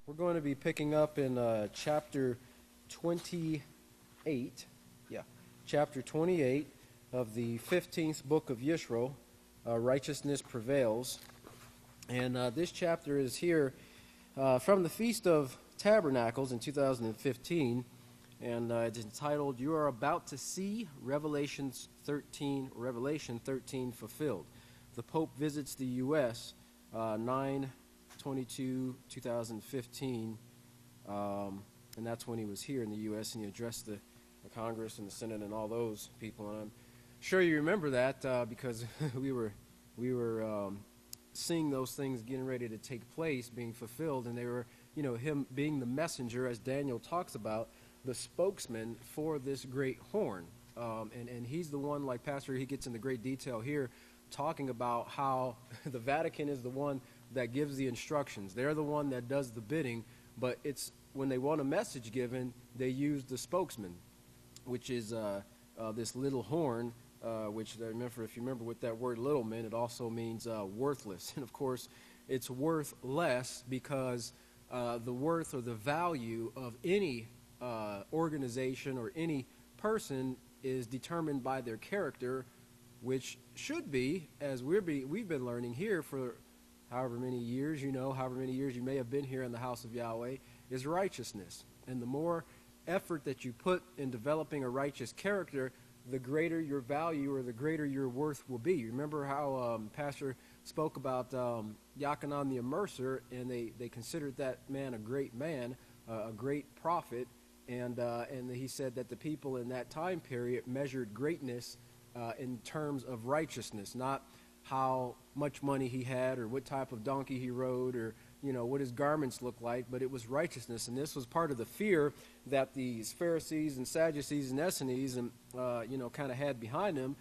We're going to be picking up in chapter 28. Chapter 28 of the 15th book of Yisrayl, Righteousness Prevails. And this chapter is here from the Feast of Tabernacles in 2015. And it's entitled, You Are About to See Revelation 13 Fulfilled. The Pope visits the U.S. 9/22/2015, and that's when he was here in the U.S. and he addressed the Congress and the Senate and all those people. And I'm sure you remember that because we were seeing those things getting ready to take place, being fulfilled, and they were, him being the messenger, as Daniel talks about, the spokesman for this great horn. And he's the one, like Pastor, he gets into great detail here, talking about how the Vatican is the one that gives the instructions. They're the one that does the bidding, but it's when they want a message given, they use the spokesman, which is this little horn, which if you remember with that word little meant, it also means worthless. And of course, it's worth less because the worth or the value of any organization or any person is determined by their character, which should be, as we've been learning here for however many years, however many years you may have been here in the House of Yahweh, is righteousness. And the more effort that you put in developing a righteous character, the greater your value or the greater your worth will be. You remember how Pastor spoke about Yochanan the Immerser, and they considered that man a great man, a great prophet, and he said that the people in that time period measured greatness in terms of righteousness, not how much money he had or what type of donkey he rode or what his garments looked like, but it was righteousness. And this was part of the fear that these Pharisees and Sadducees and Essenes and kind of had behind them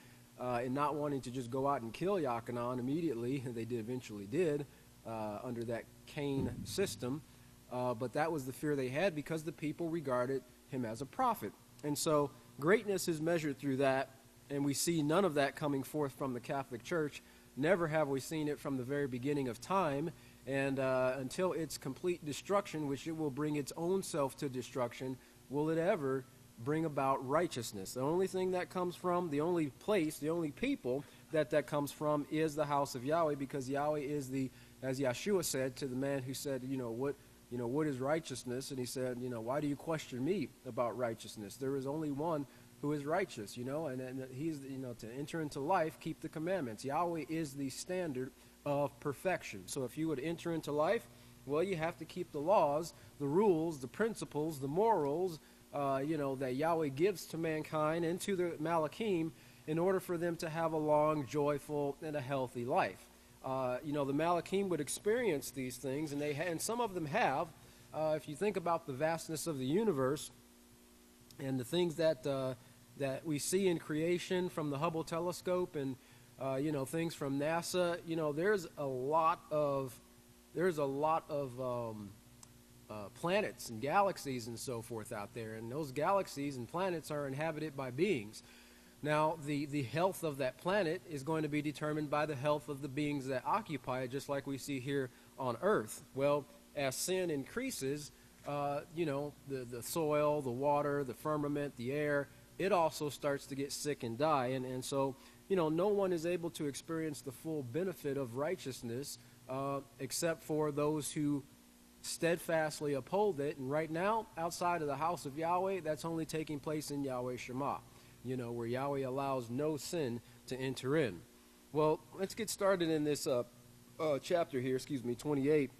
in not wanting to just go out and kill Yochanan immediately. They eventually did under that Cain system, but that was the fear they had because the people regarded him as a prophet. And so greatness is measured through that, and we see none of that coming forth from the Catholic Church. Never have we seen it from the very beginning of time, and until its complete destruction, which it will bring its own self to destruction, will it ever bring about righteousness. The only thing that comes from, the only place, the only people that comes from is the house of Yahweh, because Yahweh is as Yeshua said to the man who said, what is righteousness? And he said, why do you question me about righteousness? There is only one who is righteous, and he's, to enter into life, keep the commandments. Yahweh is the standard of perfection. So if you would enter into life, well, you have to keep the laws, the rules, the principles, the morals, that Yahweh gives to mankind and to the Malachim in order for them to have a long, joyful, and a healthy life. The Malachim would experience these things, and some of them have. If you think about the vastness of the universe and the things that we see in creation from the Hubble telescope and things from NASA, there's a lot of planets and galaxies and so forth out there, and those galaxies and planets are inhabited by beings. Now, the health of that planet is going to be determined by the health of the beings that occupy it, just like we see here on Earth. Well, as sin increases, the soil, the water, the firmament, the air, it also starts to get sick and die. And so, no one is able to experience the full benefit of righteousness except for those who steadfastly uphold it. And right now, outside of the house of Yahweh, that's only taking place in Yahweh Shema, where Yahweh allows no sin to enter in. Well, let's get started in this chapter here, 28.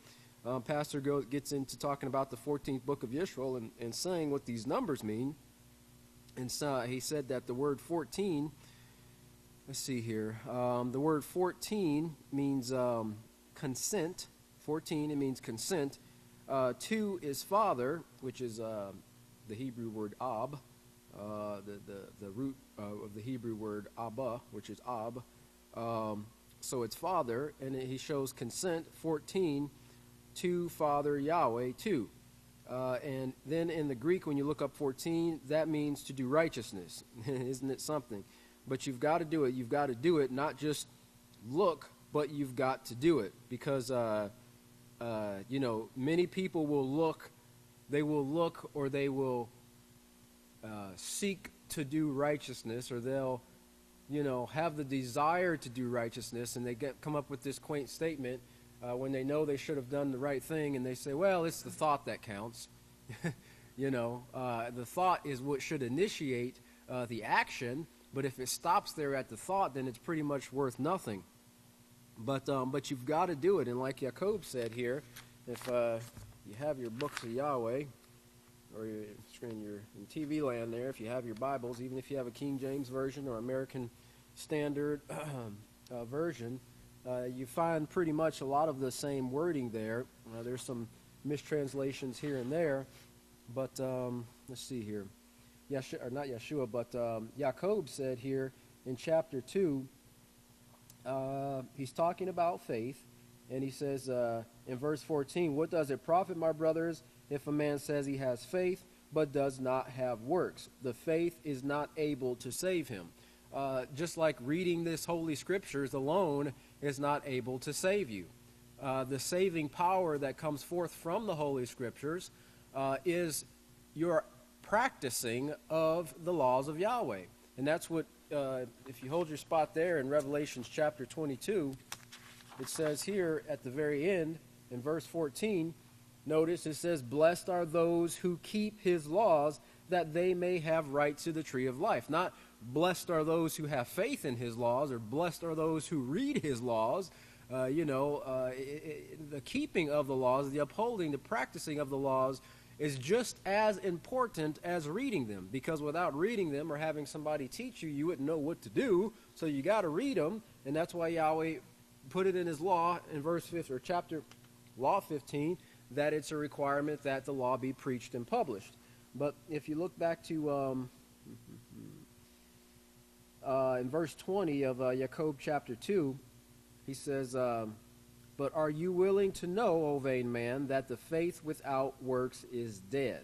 Pastor gets into talking about the 14th book of Yisrayl and saying what these numbers mean. And so he said that the word 14, let's see here, the word 14 means consent. 14, it means consent. 2 is father, which is the Hebrew word ab, the root of the Hebrew word abba, which is ab. So it's father, and he shows consent. 14, to Father Yahweh, too. And then in the Greek, when you look up 14, that means to do righteousness. Isn't it something? But you've got to do it. You've got to do it, not just look, but you've got to do it. Because many people will look, or they will seek to do righteousness, or they'll, have the desire to do righteousness, and they come up with this quaint statement when they know they should have done the right thing, and they say, well, it's the thought that counts. The thought is what should initiate the action, but if it stops there at the thought, then it's pretty much worth nothing. But you've got to do it, and like Jacob said here, if you have your books of Yahweh, or your screen, you're in TV land there, if you have your Bibles, even if you have a King James Version or American Standard version, you find pretty much a lot of the same wording there. There's some mistranslations here and there, but let's see here. Not Yeshua, but Jacob said here in chapter 2, he's talking about faith, and he says in verse 14, what does it profit, my brothers, if a man says he has faith but does not have works? The faith is not able to save him. Just like reading this Holy Scriptures alone is not able to save you. The saving power that comes forth from the Holy Scriptures is your practicing of the laws of Yahweh. And that's what, if you hold your spot there in Revelations chapter 22, it says here at the very end, in verse 14, notice it says, blessed are those who keep his laws, that they may have right to the tree of life. Not blessed are those who have faith in his laws, or blessed are those who read his laws. The keeping of the laws, the upholding, the practicing of the laws is just as important as reading them, because without reading them or having somebody teach you, you wouldn't know what to do. So you got to read them, and that's why Yahweh put it in his law in verse 15 or chapter law 15 that it's a requirement that the law be preached and published. But if you look back to in verse 20 of Jacob chapter 2, he says, but are you willing to know, O vain man, that the faith without works is dead?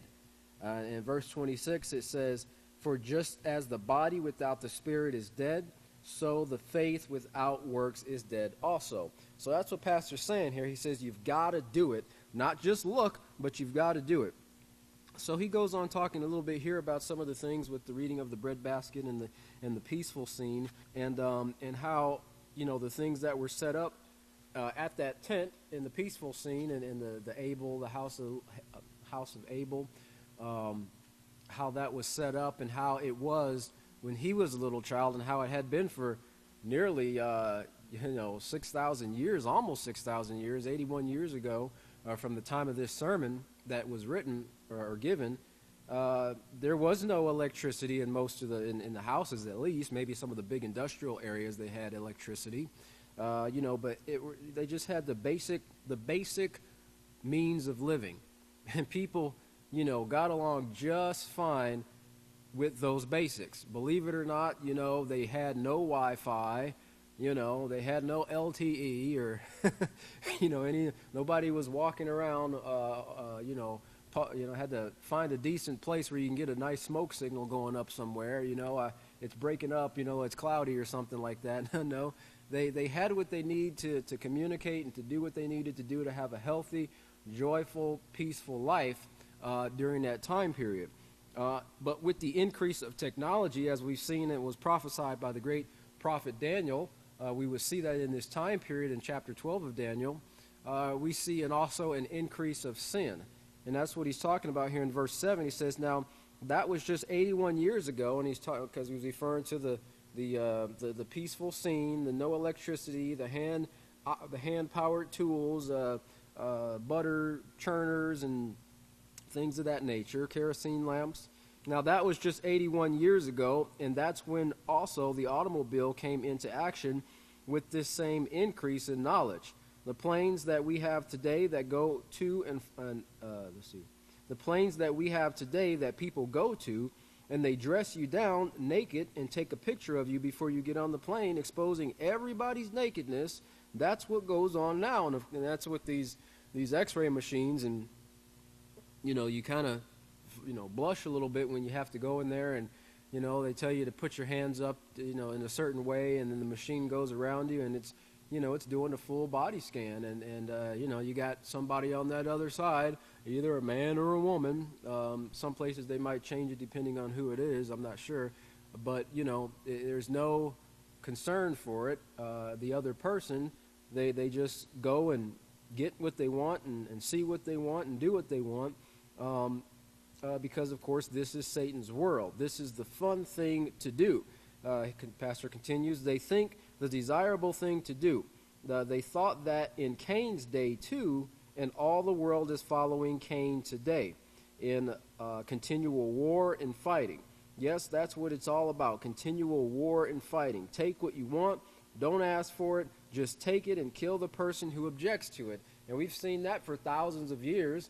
In verse 26 it says, for just as the body without the spirit is dead, so the faith without works is dead also. So that's what Pastor's saying here. He says you've got to do it. Not just look, but you've got to do it. So he goes on talking a little bit here about some of the things with the reading of the breadbasket and the peaceful scene, and how, the things that were set up at that tent in the peaceful scene, and in the Abel, the house of Abel, how that was set up, and how it was when he was a little child, and how it had been for nearly 6,000 years, almost 6,000 years, 81 years ago, from the time of this sermon that was written or given. There was no electricity in most of in the houses, at least. Maybe some of the big industrial areas they had electricity, but they just had the basic means of living, and people, got along just fine with those basics. Believe it or not, they had no Wi-Fi. They had no LTE, or nobody was walking around. Had to find a decent place where you can get a nice smoke signal going up somewhere. It's breaking up. It's cloudy or something like that. No, they had what they need to communicate and to do what they needed to do to have a healthy, joyful, peaceful life during that time period. But with the increase of technology, as we've seen, it was prophesied by the great prophet Daniel. We would see that in this time period in chapter 12 of Daniel. We see also an increase of sin. And that's what he's talking about here in verse 7. He says, now, that was just 81 years ago, and he's talking because he was referring to the peaceful scene, the no electricity, the hand-powered tools, butter churners, and things of that nature, kerosene lamps. Now, that was just 81 years ago, and that's when also the automobile came into action with this same increase in knowledge. The planes that we have today that go to the planes that we have today that people go to, and they dress you down naked and take a picture of you before you get on the plane, exposing everybody's nakedness. That's what goes on now, and that's what these X-ray machines, and you kind of blush a little bit when you have to go in there, and they tell you to put your hands up in a certain way, and then the machine goes around you, and it's it's doing a full body scan, and you got somebody on that other side, either a man or a woman. Some places they might change it depending on who it is. I'm not sure, but there's no concern for it. The other person, they just go and get what they want and see what they want and do what they want, because of course this is Satan's world. This is the fun thing to do. Pastor continues, they think the desirable thing to do. They thought that in Cain's day too, and all the world is following Cain today in continual war and fighting. Yes, that's what it's all about, continual war and fighting. Take what you want, don't ask for it, just take it and kill the person who objects to it. And we've seen that for thousands of years.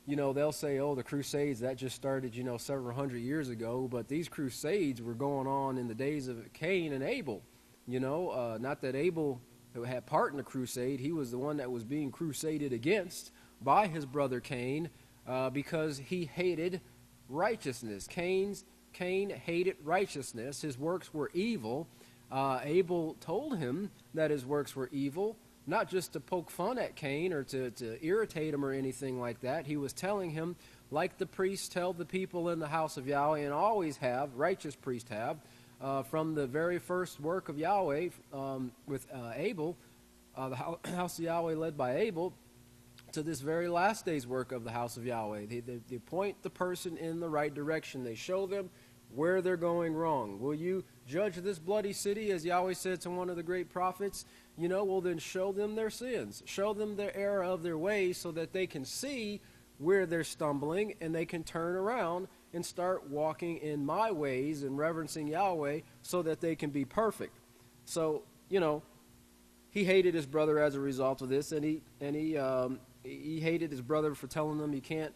They'll say, oh, the Crusades, that just started, several hundred years ago. But these Crusades were going on in the days of Cain and Abel. Not that Abel had part in the crusade. He was the one that was being crusaded against by his brother Cain because he hated righteousness. Cain hated righteousness. His works were evil. Abel told him that his works were evil, not just to poke fun at Cain or to irritate him or anything like that. He was telling him, like the priests tell the people in the house of Yahweh, and always have, righteous priests have, from the very first work of Yahweh with Abel, the house of Yahweh led by Abel, to this very last day's work of the house of Yahweh. They point the person in the right direction. They show them where they're going wrong. Will you judge this bloody city, as Yahweh said to one of the great prophets? Well, then show them their sins. Show them the error of their ways so that they can see where they're stumbling and they can turn around and start walking in my ways and reverencing Yahweh so that they can be perfect. So, he hated his brother as a result of this, and he hated his brother for telling him you can't,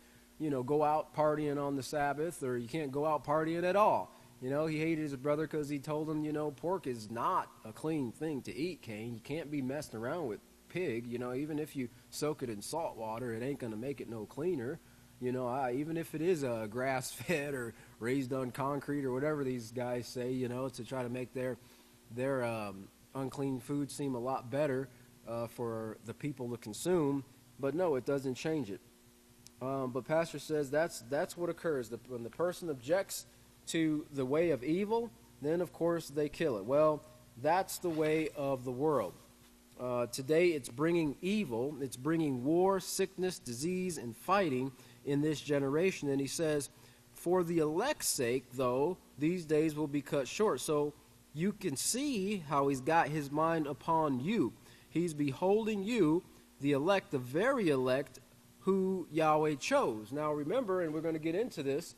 go out partying on the Sabbath, or you can't go out partying at all. He hated his brother because he told him, pork is not a clean thing to eat, Cain. You can't be messing around with pig. Even if you soak it in salt water, it ain't going to make it no cleaner. Even if it is grass-fed or raised on concrete or whatever these guys say, to try to make their unclean food seem a lot better for the people to consume. But no, it doesn't change it. But Pastor says that's what occurs. When the person objects to the way of evil, then of course they kill it. Well, that's the way of the world. Today it's bringing evil, it's bringing war, sickness, disease, and fighting in this generation. And he says, for the elect's sake, though, these days will be cut short. So you can see how he's got his mind upon you. He's beholding you, the elect, the very elect, who Yahweh chose. Now remember, and we're going to get into this,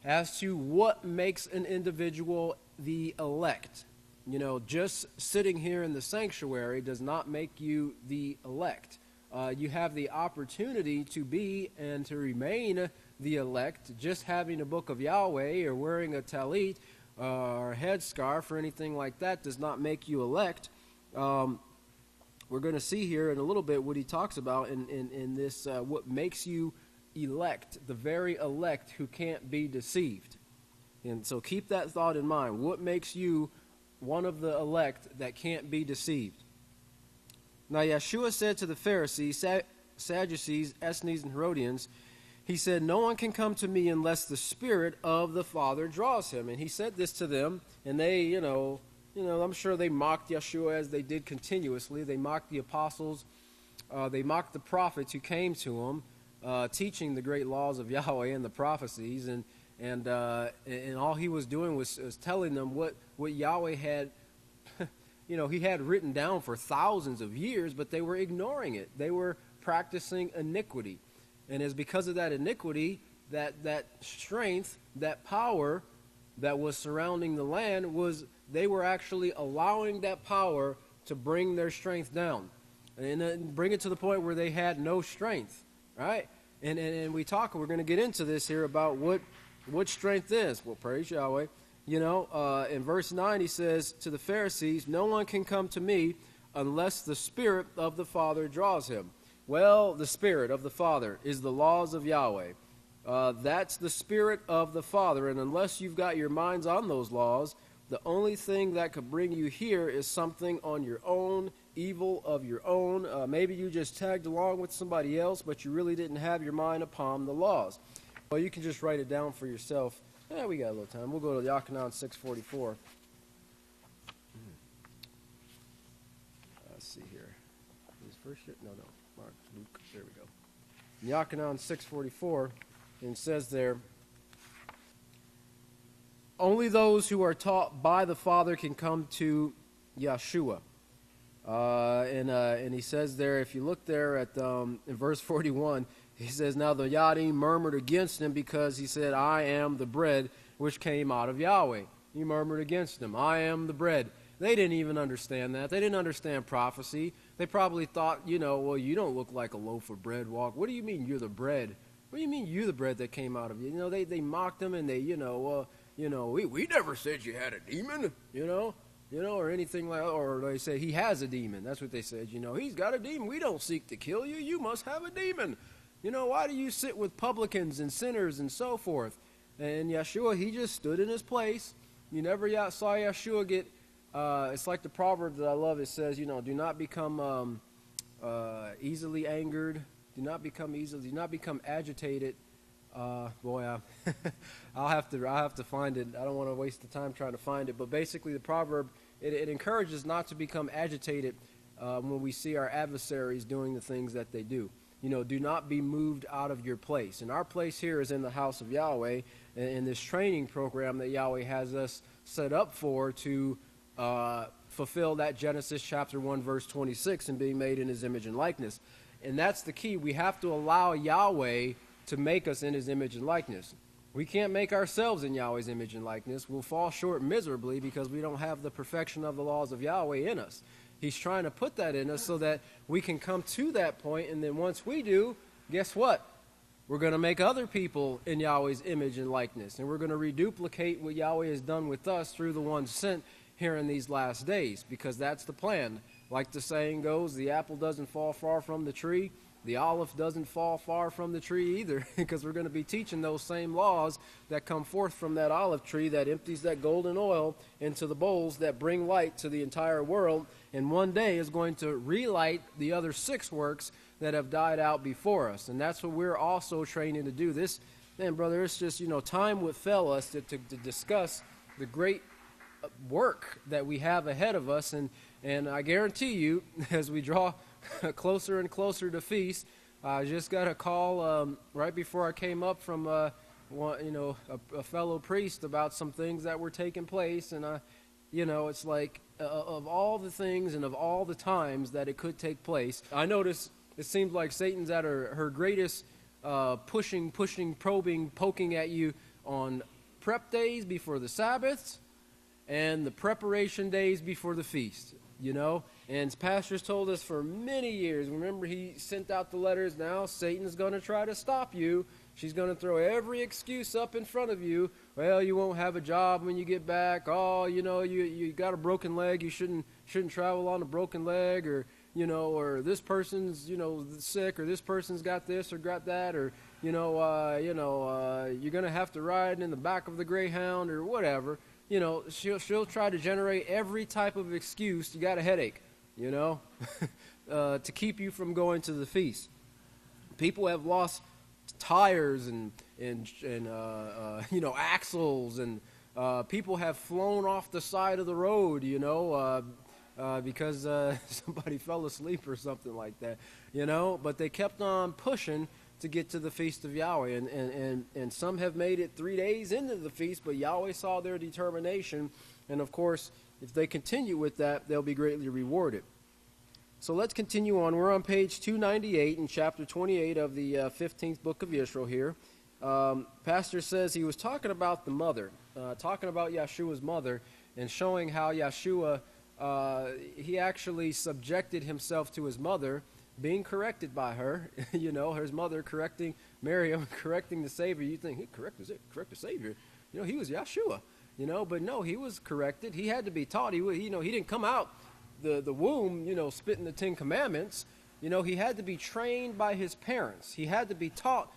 as to what makes an individual the elect. Just sitting here in the sanctuary does not make you the elect. You have the opportunity to be and to remain the elect. Just having a book of Yahweh or wearing a talit or a headscarf or anything like that does not make you elect. We're going to see here in a little bit what he talks about in this, what makes you elect, the very elect who can't be deceived. And so keep that thought in mind. What makes you one of the elect that can't be deceived? Now Yeshua said to the Pharisees, Sadducees, Essenes, and Herodians, he said, no one can come to me unless the Spirit of the Father draws him. And he said this to them, and they, I'm sure they mocked Yeshua as they did continuously. They mocked the apostles. They mocked the prophets who came to him, teaching the great laws of Yahweh and the prophecies, and all he was doing was telling them what Yahweh had, he had written down for thousands of years, but they were ignoring it. They were practicing iniquity, and it's because of that iniquity that strength, that power that was surrounding the land they were actually allowing that power to bring their strength down, and bring it to the point where they had no strength, right? And we're going to get into this here about what strength is. Well, praise Yahweh. In verse 9 he says to the Pharisees, no one can come to me unless the Spirit of the Father draws him. Well, the Spirit of the Father is the laws of Yahweh. That's the Spirit of the Father, and unless you've got your minds on those laws, the only thing that could bring you here is something on your own evil of your own. Maybe you just tagged along with somebody else, but you really didn't have your mind upon the laws. Well, you can just write it down for yourself. Yeah, we got a little time. We'll go to Yochanan 6:44. Let's see here. Is first year? No. Mark, Luke. There we go. Yochanan 6:44, and it says there, only those who are taught by the Father can come to Yeshua. And he says there, if you look there at in verse 41, he says, now the Yadim murmured against him because he said, I am the bread which came out of Yahweh. He murmured against him, I am the bread. They didn't even understand that. They didn't understand prophecy. They probably thought, well, you don't look like a loaf of bread walk. What do you mean you're the bread? What do you mean you're the bread that came out of you? They mocked him, and they, we never said you had a demon, or anything like, or they say he has a demon. That's what they said. He's got a demon. We don't seek to kill you. You must have a demon. Why do you sit with publicans and sinners and so forth? And Yeshua, he just stood in his place. You never saw Yeshua get, it's like the proverb that I love. It says, do not become easily angered. Do not become agitated. I'll have to find it. I don't want to waste the time trying to find it. But basically the proverb, it encourages not to become agitated when we see our adversaries doing the things that they do. Do not be moved out of your place. And our place here is in the house of Yahweh, in this training program that Yahweh has us set up for to fulfill that Genesis chapter 1 verse 26 and being made in his image and likeness. And that's the key. We have to allow Yahweh to make us in his image and likeness. We can't make ourselves in Yahweh's image and likeness. We'll fall short miserably because we don't have the perfection of the laws of Yahweh in us. He's trying to put that in us so that we can come to that point, and then once we do, guess what? We're going to make other people in Yahweh's image and likeness, and we're going to reduplicate what Yahweh has done with us through the one sent here in these last days, because that's the plan. Like the saying goes, the apple doesn't fall far from the tree. The olive doesn't fall far from the tree either, because we're going to be teaching those same laws that come forth from that olive tree that empties that golden oil into the bowls that bring light to the entire world, and one day is going to relight the other 6 works that have died out before us. And that's what we're also training to do. This, man, brother, it's just, time would fail us to discuss the great work that we have ahead of us, and I guarantee you, as we draw closer and closer to feast, I just got a call right before I came up from a fellow priest about some things that were taking place, and it's like of all the things and of all the times that it could take place, I notice it seems like Satan's at her greatest pushing, probing, poking at you on prep days before the Sabbaths and the preparation days before the feast. And pastors told us for many years, remember he sent out the letters, now Satan's going to try to stop you. She's going to throw every excuse up in front of you. Well, you won't have a job when you get back. Oh, you got a broken leg. You shouldn't travel on a broken leg, or this person's, sick, or this person's got this or got that, or, you're going to have to ride in the back of the Greyhound or whatever. She'll try to generate every type of excuse. You got a headache, to keep you from going to the feast. People have lost tires and axles, and people have flown off the side of the road, because somebody fell asleep or something like that, But they kept on pushing to get to the feast of Yahweh, and some have made it 3 days into the feast, but Yahweh saw their determination, and of course, if they continue with that, they'll be greatly rewarded. So let's continue on. We're on page 298 in chapter 28 of the 15th book of Yisrayl here. Pastor says he was talking about the mother, talking about Yeshua's mother, and showing how Yeshua, he actually subjected himself to his mother, being corrected by her, his mother correcting Miriam, correcting the Savior. You think, he correct the Savior? He was Yeshua, but no, he was corrected. He had to be taught. He didn't come out the womb, spitting the 10 Commandments. He had to be trained by his parents. He had to be taught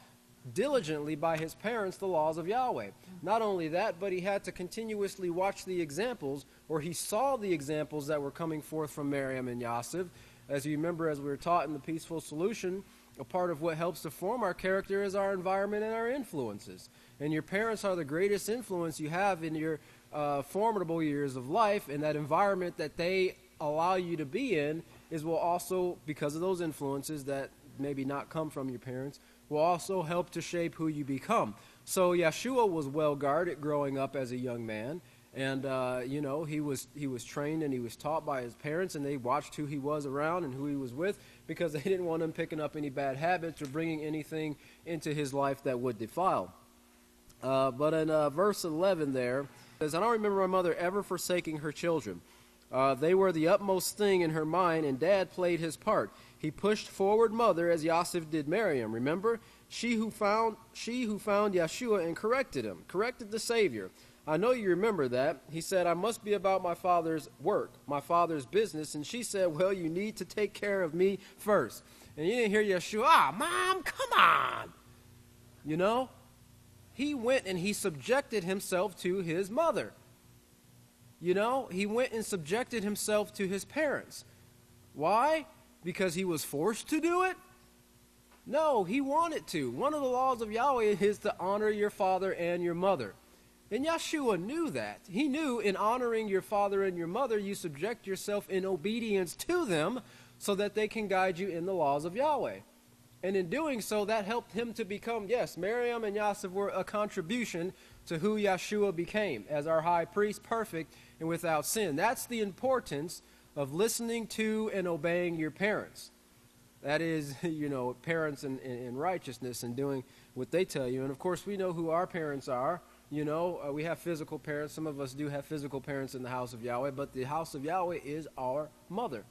diligently by his parents the laws of Yahweh. Not only that, but he had to continuously watch the examples, or he saw the examples that were coming forth from Miriam and Yosef. As you remember, as we were taught in the Peaceful Solution, a part of what helps to form our character is our environment and our influences. And your parents are the greatest influence you have in your formidable years of life, and that environment that they allow you to be in will also, because of those influences that maybe not come from your parents, will also help to shape who you become. So Yeshua was well guarded growing up as a young man, and he was trained and he was taught by his parents, and they watched who he was around and who he was with, because they didn't want him picking up any bad habits or bringing anything into his life that would defile. But in verse 11 there, it says, I don't remember my mother ever forsaking her children. They were the utmost thing in her mind, and Dad played his part. He pushed forward mother as Yosef did Miriam. Remember, she who found Yeshua and corrected him, corrected the Savior. I know you remember that. He said, I must be about my father's work, my father's business. And she said, well, you need to take care of me first. And you didn't hear Yeshua, Mom, come on. You know, he went and he subjected himself to his mother. You know, he went and subjected himself to his parents. Why? Because he was forced to do it? No, he wanted to. One of the laws of Yahweh is to honor your father and your mother. And Yeshua knew that. He knew in honoring your father and your mother, you subject yourself in obedience to them so that they can guide you in the laws of Yahweh. And in doing so, that helped him to become, yes, Miriam and Yosef were a contribution to who Yeshua became as our high priest, perfect and without sin. That's the importance of listening to and obeying your parents. That is, parents in righteousness and doing what they tell you. And of course, we know who our parents are. We have physical parents. Some of us do have physical parents in the house of Yahweh, but the house of Yahweh is our mother.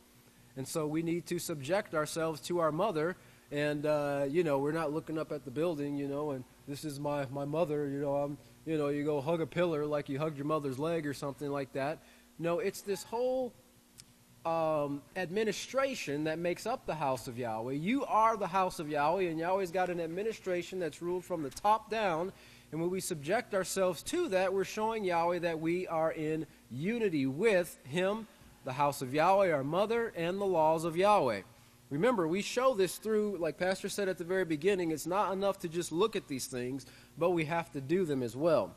And so we need to subject ourselves to our mother. And, we're not looking up at the building, and this is my mother, you go hug a pillar like you hugged your mother's leg or something like that. No, it's this whole administration that makes up the house of Yahweh. You are the house of Yahweh, and Yahweh's got an administration that's ruled from the top down. And when we subject ourselves to that, we're showing Yahweh that we are in unity with him, the house of Yahweh, our mother, and the laws of Yahweh. Remember, we show this through, like Pastor said at the very beginning, it's not enough to just look at these things, but we have to do them as well.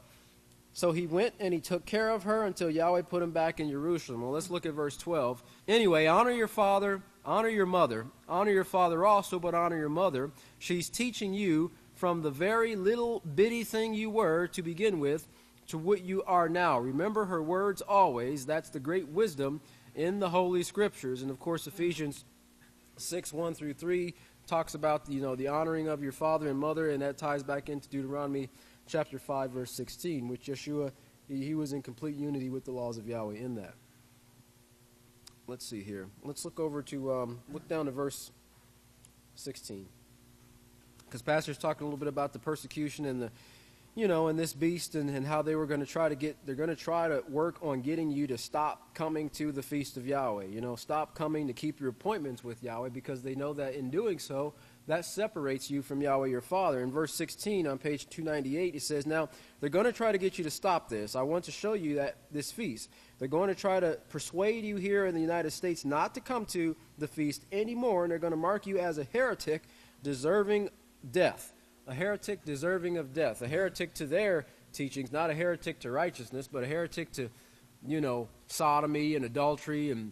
So he went and he took care of her until Yahweh put him back in Jerusalem. Well, let's look at verse 12. Anyway, honor your father, honor your mother, honor your father also, but honor your mother. She's teaching you from the very little bitty thing you were to begin with to what you are now. Remember her words always. That's the great wisdom in the Holy Scriptures. And of course, Ephesians 6:1-3 talks about the honoring of your father and mother, and that ties back into Deuteronomy chapter 5 verse 16, which Yeshua, he was in complete unity with the laws of Yahweh in that. Let's see here. Let's look over to look down to verse 16, because Pastor's talking a little bit about the persecution and the and this beast and how they were going to try to work on getting you to stop coming to the feast of Yahweh. Stop coming to keep your appointments with Yahweh, because they know that in doing so, that separates you from Yahweh your Father. In verse 16 on page 298, it says, now, they're going to try to get you to stop this. I want to show you that this feast. They're going to try to persuade you here in the United States not to come to the feast anymore, and they're going to mark you as a heretic deserving death. A heretic deserving of death. A heretic to their teachings, not a heretic to righteousness, but a heretic to, sodomy and adultery and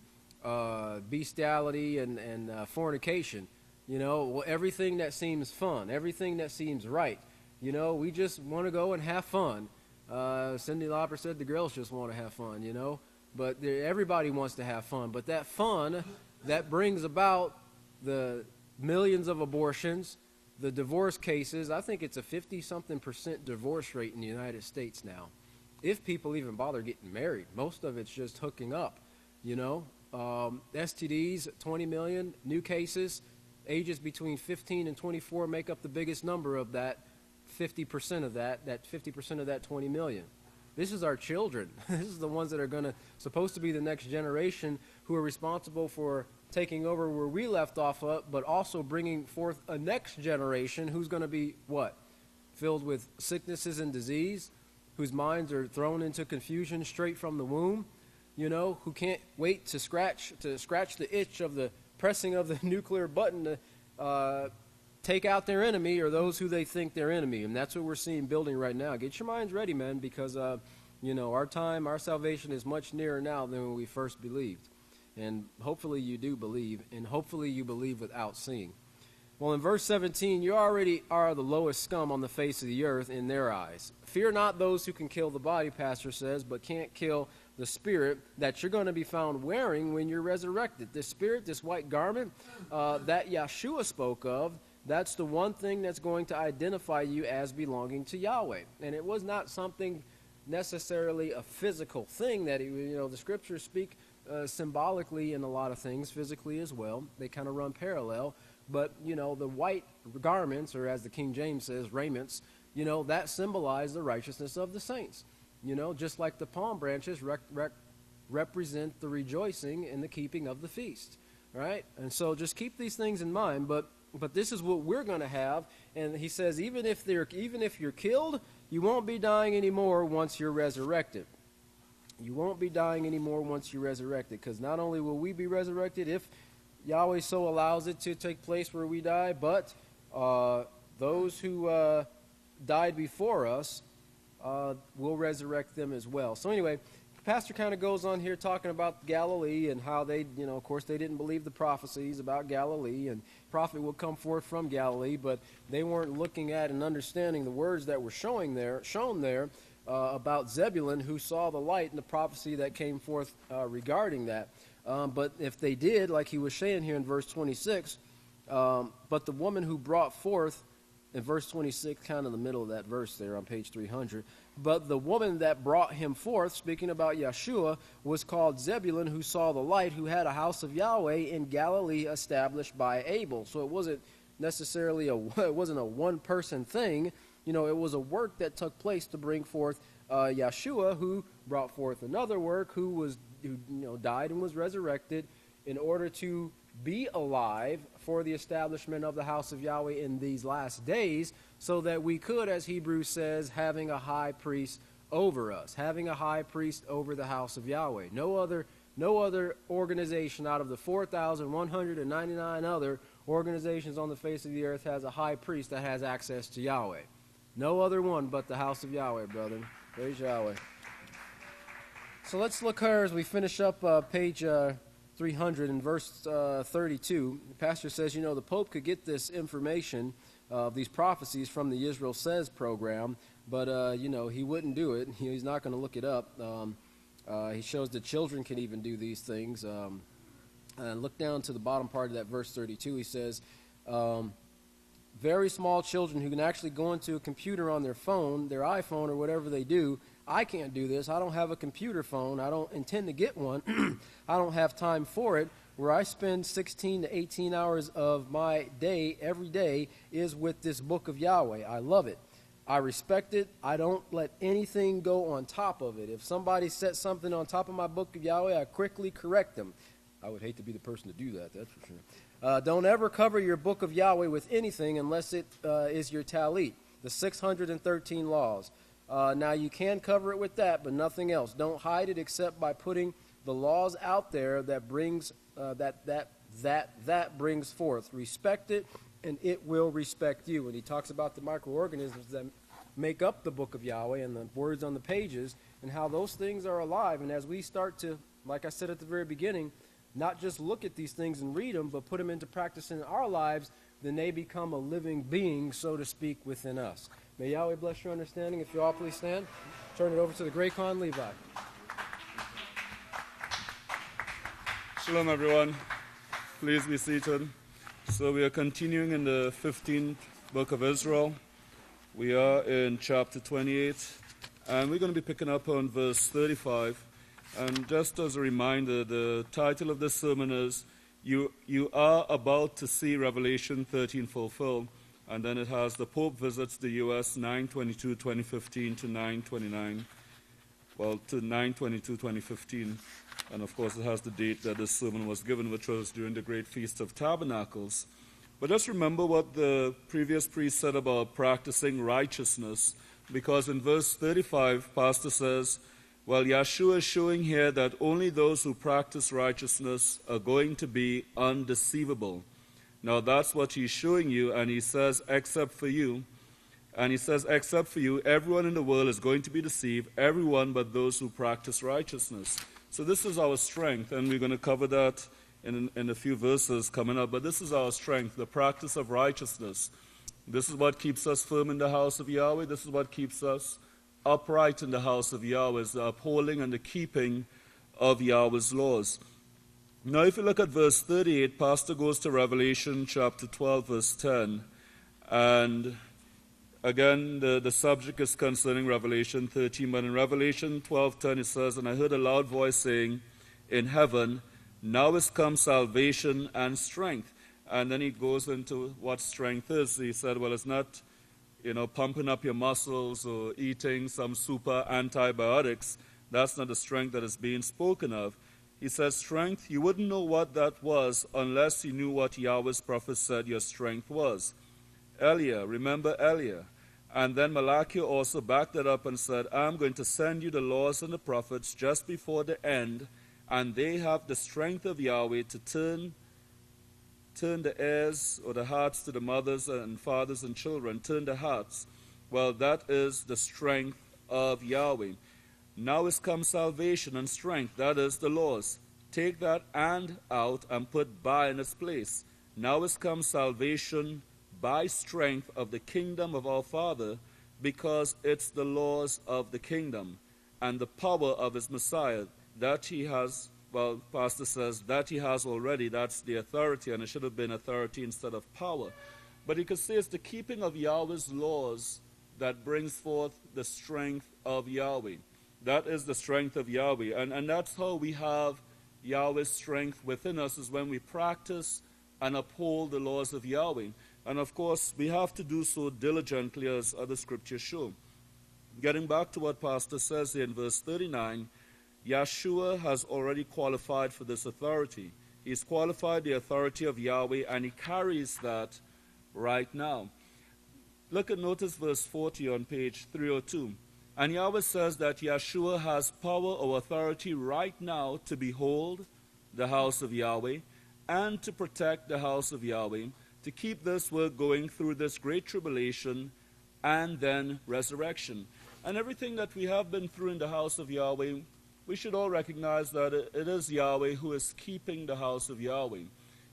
bestiality and fornication. Everything that seems fun, everything that seems right. We just want to go and have fun. Cyndi Lauper said the girls just want to have fun, But everybody wants to have fun. But that fun, that brings about the millions of abortions, the divorce cases. I think it's a 50-something% divorce rate in the United States now, if people even bother getting married. Most of it's just hooking up, STDs, 20 million, new cases, ages between 15 and 24 make up the biggest number of that 50% of that 50% of that 20 million. This is our children. This is the ones that are supposed to be the next generation who are responsible for taking over where we left off of, but also bringing forth a next generation who's going to be what? filled with sicknesses and disease, whose minds are thrown into confusion straight from the womb, who can't wait to scratch the itch of the pressing of the nuclear button to take out their enemy or those who they think their enemy. And that's what we're seeing building right now. Get your minds ready, man, because, our salvation is much nearer now than when we first believed. And hopefully you do believe, and hopefully you believe without seeing. Well, in verse 17, you already are the lowest scum on the face of the earth in their eyes. Fear not those who can kill the body, Pastor says, but can't kill the spirit that you're going to be found wearing when you're resurrected. This spirit, this white garment that Yeshua spoke of, that's the one thing that's going to identify you as belonging to Yahweh. And it was not something necessarily a physical thing that, the scriptures speak symbolically in a lot of things, physically as well. They kind of run parallel. But, the white garments, or as the King James says, raiments, that symbolize the righteousness of the saints. Just like the palm branches represent the rejoicing and the keeping of the feast. Right? And so just keep these things in mind. But this is what we're going to have. And he says, even if you're killed, you won't be dying anymore once you're resurrected. You won't be dying anymore once you're resurrected. Because not only will we be resurrected if Yahweh so allows it to take place where we die, but those who died before us will resurrect them as well. So anyway, the pastor kind of goes on here talking about Galilee and how they, of course, they didn't believe the prophecies about Galilee, and prophet will come forth from Galilee, but they weren't looking at and understanding the words that were shown there about Zebulun, who saw the light and the prophecy that came forth regarding that. But if they did, like he was saying here in verse 26, but the woman who brought forth, in verse 26, kind of in the middle of that verse there on page 300, but the woman that brought him forth, speaking about Yeshua, was called Zebulun, who saw the light, who had a house of Yahweh in Galilee established by Abel. So it wasn't necessarily it wasn't a one-person thing. It was a work that took place to bring forth Yeshua, who brought forth another work, who died and was resurrected in order to be alive for the establishment of the house of Yahweh in these last days, so that we could, as Hebrews says, having a high priest over us, having a high priest over the house of Yahweh. No other organization out of the 4,199 other organizations on the face of the earth has a high priest that has access to Yahweh. No other one but the house of Yahweh, brother. Praise Yahweh. So let's look here as we finish up page 300 in verse 32. The pastor says, the Pope could get this information of these prophecies from the Israel Says program, but, he wouldn't do it. He's not going to look it up. He shows that children can even do these things. And look down to the bottom part of that verse 32. He says, very small children who can actually go into a computer on their phone, their iPhone or whatever they do. I can't do this. I don't have a computer phone. I don't intend to get one. I don't have time for it. Where I spend 16 to 18 hours of my day every day is with this book of Yahweh. I love it. I respect it. I don't let anything go on top of it. If somebody sets something on top of my book of Yahweh, I quickly correct them. I would hate to be the person to do that, that's for sure. Don't ever cover your book of Yahweh with anything unless it is your talit, the 613 laws. Now, you can cover it with that, but nothing else. Don't hide it except by putting the laws out there that brings that brings forth. Respect it, and it will respect you. And he talks about the microorganisms that make up the book of Yahweh and the words on the pages and how those things are alive. And as we start to, like I said at the very beginning, not just look at these things and read them, but put them into practice in our lives, then they become a living being, so to speak, within us. May Yahweh bless your understanding. If you all please stand. Turn it over to the Great Khan Levi. Shalom, everyone. Please be seated. So we are continuing in the 15th book of Israel. We are in chapter 28, and we're going to be picking up on verse 35. And just as a reminder, the title of this sermon is, You Are About to See Revelation 13 Fulfilled. And then it has the Pope visits the U.S. 9/22/2015 to 9/29, to 9/22/2015. And of course it has the date that this sermon was given, which was during the Great Feast of Tabernacles. But just remember what the previous priest said about practicing righteousness, because in verse 35, Pastor says, well, Yahshua is showing here that only those who practice righteousness are going to be undeceivable. Now that's what he's showing you, and he says, except for you. And he says, except for you, everyone in the world is going to be deceived, everyone but those who practice righteousness. So this is our strength, and we're going to cover that in a few verses coming up. But this is our strength, the practice of righteousness. This is what keeps us firm in the house of Yahweh. This is what keeps us upright in the house of Yahweh, is the upholding and the keeping of Yahweh's laws. Now, if you look at verse 38, Pastor goes to Revelation chapter 12, verse 10. And again, the subject is concerning Revelation 13. But in Revelation 12:10, it says, and I heard a loud voice saying in heaven, now is come salvation and strength. And then he goes into what strength is. He said, well, it's not, pumping up your muscles or eating some super antibiotics. That's not the strength that is being spoken of. He says strength, you wouldn't know what that was unless you knew what Yahweh's prophet said your strength was. Elia, remember Elia. And then Malachi also backed it up and said, I'm going to send you the laws and the prophets just before the end, and they have the strength of Yahweh to turn the heirs or the hearts to the mothers and fathers and children, turn the hearts. Well, that is the strength of Yahweh. Now is come salvation and strength, that is the laws. Take that and out and put by in its place. Now is come salvation by strength of the kingdom of our Father, because it's the laws of the kingdom and the power of his Messiah that he has. Well, Pastor says that he has already. That's the authority, and it should have been authority instead of power. But he could say it's the keeping of Yahweh's laws that brings forth the strength of Yahweh. That is the strength of Yahweh. And that's how we have Yahweh's strength within us, is when we practice and uphold the laws of Yahweh. And of course, we have to do so diligently, as other scriptures show. Getting back to what Pastor says here in verse 39, Yahshua has already qualified for this authority. He's qualified the authority of Yahweh, and he carries that right now. Notice verse 40 on page 302. And Yahweh says that Yahshua has power or authority right now to behold the house of Yahweh and to protect the house of Yahweh, to keep this work going through this great tribulation and then resurrection. And everything that we have been through in the house of Yahweh, we should all recognize that it is Yahweh who is keeping the house of Yahweh.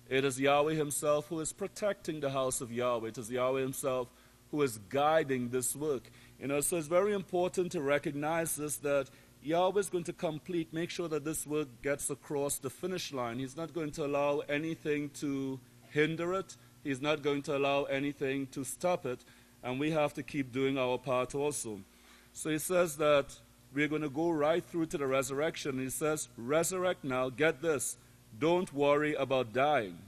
It is Yahweh himself who is protecting the house of Yahweh. It is Yahweh himself who is guiding this work. So it's very important to recognize this, that Yahweh is going to make sure that this work gets across the finish line. He's not going to allow anything to hinder it. He's not going to allow anything to stop it. And we have to keep doing our part also. So he says that we're going to go right through to the resurrection. He says, resurrect now. Get this. Don't worry about dying.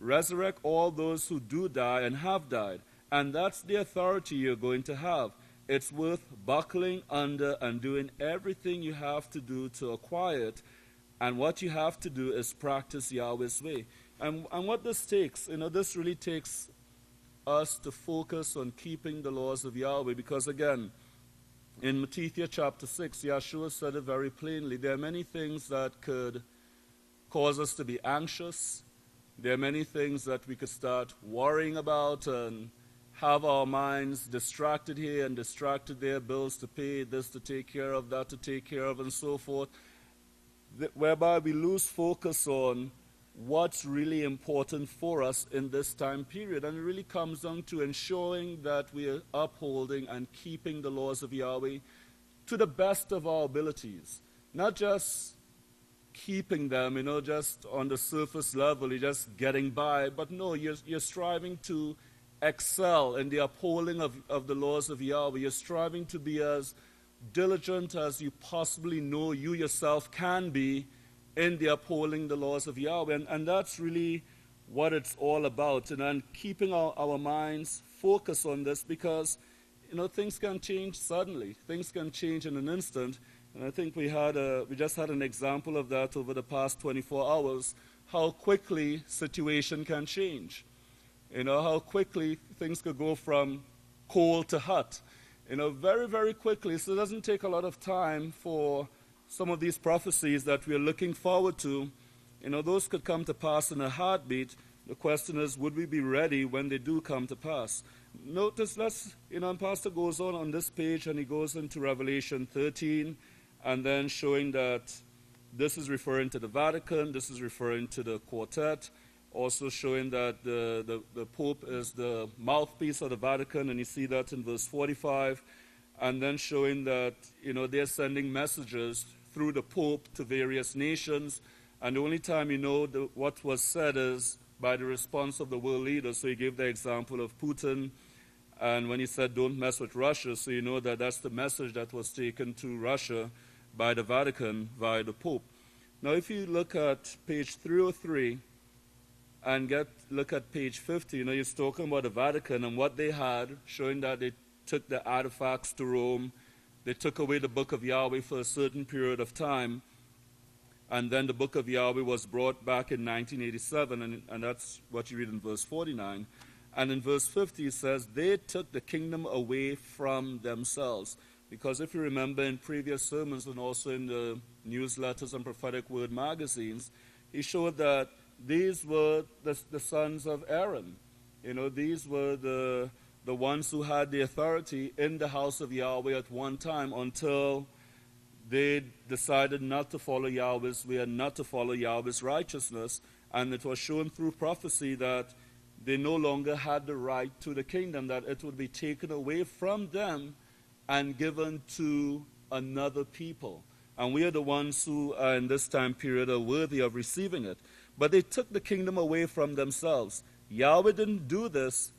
Resurrect all those who do die and have died. And that's the authority you're going to have. It's worth buckling under and doing everything you have to do to acquire it. And what you have to do is practice Yahweh's way. And what this takes, this really takes us to focus on keeping the laws of Yahweh. Because again, in Matthew chapter 6, Yahshua said it very plainly. There are many things that could cause us to be anxious. There are many things that we could start worrying about and have our minds distracted here and distracted there, bills to pay, this to take care of, that to take care of, and so forth, whereby we lose focus on what's really important for us in this time period. And it really comes down to ensuring that we are upholding and keeping the laws of Yahweh to the best of our abilities. Not just keeping them, just on the surface level, you're just getting by. But no, you're striving to excel in the upholding of the laws of Yahweh. You're striving to be as diligent as you possibly know you yourself can be in the upholding the laws of Yahweh. And that's really what it's all about. And keeping our minds focused on this, because things can change suddenly. Things can change in an instant. And I think we just had an example of that over the past 24 hours, how quickly situation can change. How quickly things could go from cold to hot, very, very quickly. So it doesn't take a lot of time for some of these prophecies that we're looking forward to. Those could come to pass in a heartbeat. The question is, would we be ready when they do come to pass? Notice, and Pastor goes on this page, and he goes into Revelation 13, and then showing that this is referring to the Vatican, this is referring to the quartet, also showing that the Pope is the mouthpiece of the Vatican, and you see that in verse 45, and then showing that, they're sending messages through the Pope to various nations, and the only time what was said is by the response of the world leaders. So he gave the example of Putin, and when he said, don't mess with Russia, so you know that that's the message that was taken to Russia by the Vatican via the Pope. Now, if you look at page 303 and look at page 50, he's talking about the Vatican and what they had, showing that they took the artifacts to Rome, they took away the book of Yahweh for a certain period of time, and then the book of Yahweh was brought back in 1987, and that's what you read in verse 49. And in verse 50 it says, they took the kingdom away from themselves. Because if you remember in previous sermons and also in the newsletters and prophetic word magazines, he showed that these were the sons of Aaron. These were the ones who had the authority in the house of Yahweh at one time until they decided not to follow Yahweh's way and not to follow Yahweh's righteousness. And it was shown through prophecy that they no longer had the right to the kingdom, that it would be taken away from them and given to another people. And we are the ones who in this time period are worthy of receiving it. But they took the kingdom away from themselves. Yahweh didn't do this,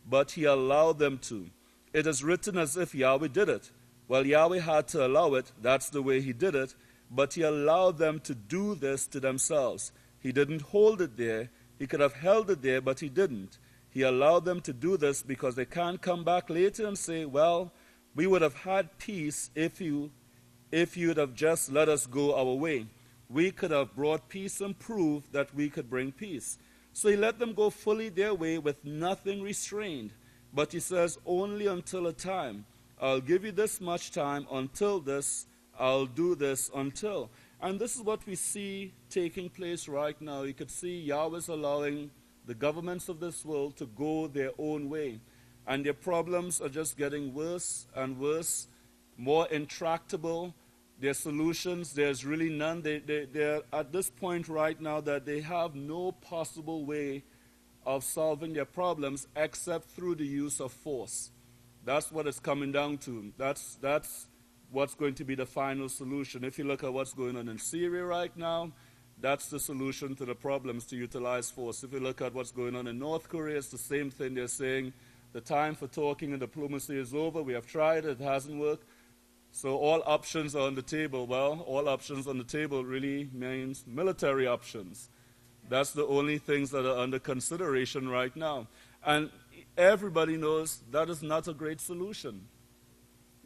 but he allowed them to. It is written as if Yahweh did it. Well, Yahweh had to allow it. That's the way he did it. But he allowed them to do this to themselves. He didn't hold it there. He could have held it there, but he didn't. He allowed them to do this because they can't come back later and say, well, we would have had peace if you'd have just let us go our way. We could have brought peace and proved that we could bring peace. So he let them go fully their way with nothing restrained. But he says, only until a time. I'll give you this much time until this. I'll do this until. And this is what we see taking place right now. You could see Yahweh's allowing the governments of this world to go their own way. And their problems are just getting worse and worse, more intractable. Their solutions, there's really none. They're at this point right now that they have no possible way of solving their problems except through the use of force. That's what it's coming down to. That's what's going to be the final solution. If you look at what's going on in Syria right now, that's the solution to the problems, to utilize force. If you look at what's going on in North Korea, it's the same thing. They're saying the time for talking and diplomacy is over. We have tried it. It hasn't worked. So all options are on the table. Well, all options on the table really means military options. That's the only things that are under consideration right now. And everybody knows that is not a great solution.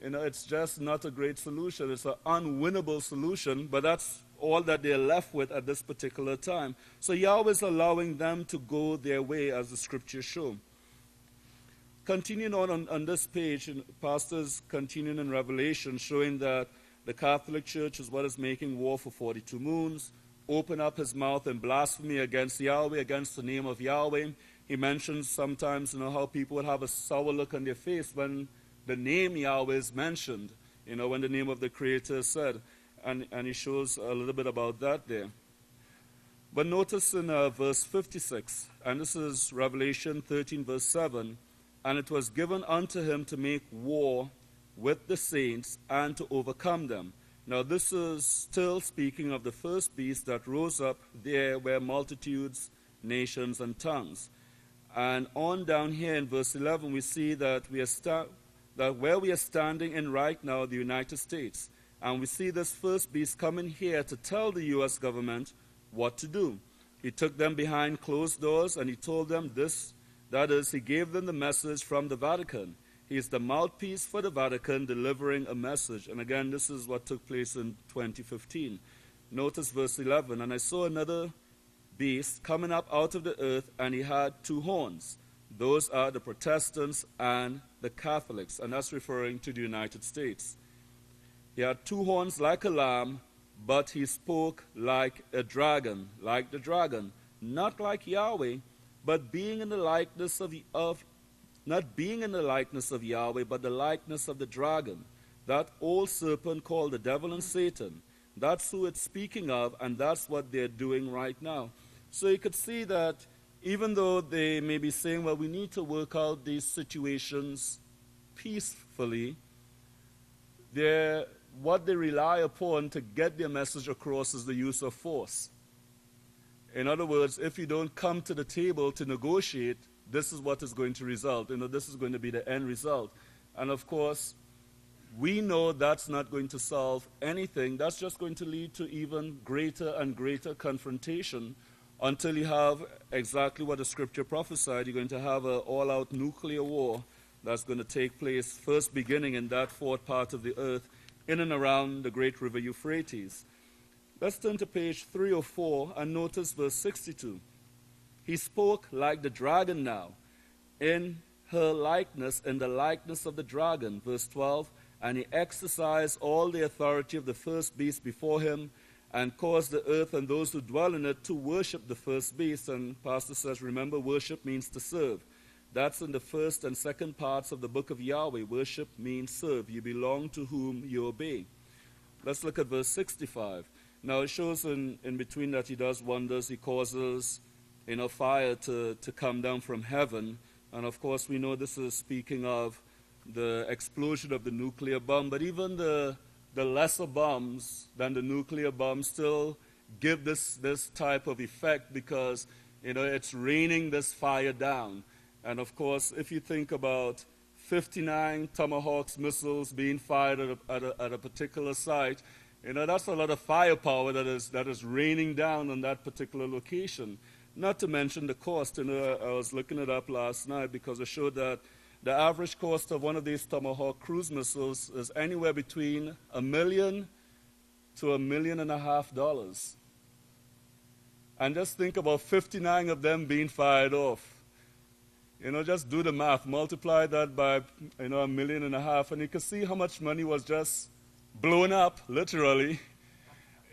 It's just not a great solution. It's an unwinnable solution, but that's all that they're left with at this particular time. So Yahweh is allowing them to go their way, as the scriptures show. Continuing on this page, pastors continuing in Revelation, showing that the Catholic Church is what is making war for 42 moons, open up his mouth in blasphemy against Yahweh, against the name of Yahweh. He mentions sometimes, how people would have a sour look on their face when the name Yahweh is mentioned, when the name of the Creator is said. And he shows a little bit about that there. But notice in verse 56, and this is Revelation 13, verse 7, and it was given unto him to make war with the saints and to overcome them. Now this is still speaking of the first beast that rose up. There were multitudes, nations, and tongues. And on down here in verse 11, we see that where we are standing in right now, the United States, and we see this first beast coming here to tell the U.S. government what to do. He took them behind closed doors and he told them this. That is, he gave them the message from the Vatican. He is the mouthpiece for the Vatican delivering a message. And again, this is what took place in 2015. Notice verse 11. And I saw another beast coming up out of the earth, and he had two horns. Those are the Protestants and the Catholics, and that's referring to the United States. He had two horns like a lamb, but he spoke like a dragon, like the dragon, not like Yahweh, but being in the likeness of not being in the likeness of Yahweh, but the likeness of the dragon, that old serpent called the devil and Satan. That's who it's speaking of, and that's what they're doing right now. So you could see that even though they may be saying, well, we need to work out these situations peacefully, what they rely upon to get their message across is the use of force. In other words, if you don't come to the table to negotiate, this is what is going to result. This is going to be the end result. And of course, we know that's not going to solve anything. That's just going to lead to even greater and greater confrontation until you have exactly what the scripture prophesied. You're going to have an all-out nuclear war that's going to take place first beginning in that fourth part of the earth in and around the great river Euphrates. Let's turn to page 304 and notice verse 62. He spoke like the dragon now, in her likeness, in the likeness of the dragon. Verse 12, and he exercised all the authority of the first beast before him, and caused the earth and those who dwell in it to worship the first beast. And Pastor says, remember, worship means to serve. That's in the first and second parts of the book of Yahweh. Worship means serve. You belong to whom you obey. Let's look at verse 65. Now it shows in between that he does wonders. He causes fire to come down from heaven. And of course we know this is speaking of the explosion of the nuclear bomb. But even the lesser bombs than the nuclear bomb still give this type of effect because it's raining this fire down. And of course, if you think about 59 Tomahawk missiles being fired at a particular site, that's a lot of firepower that is raining down on that particular location. Not to mention the cost. I was looking it up last night because it showed that the average cost of one of these Tomahawk cruise missiles is anywhere between $1 million to $1.5 million. And just think about 59 of them being fired off. Just do the math, multiply that by $1.5 million, and you can see how much money was just blown up, literally,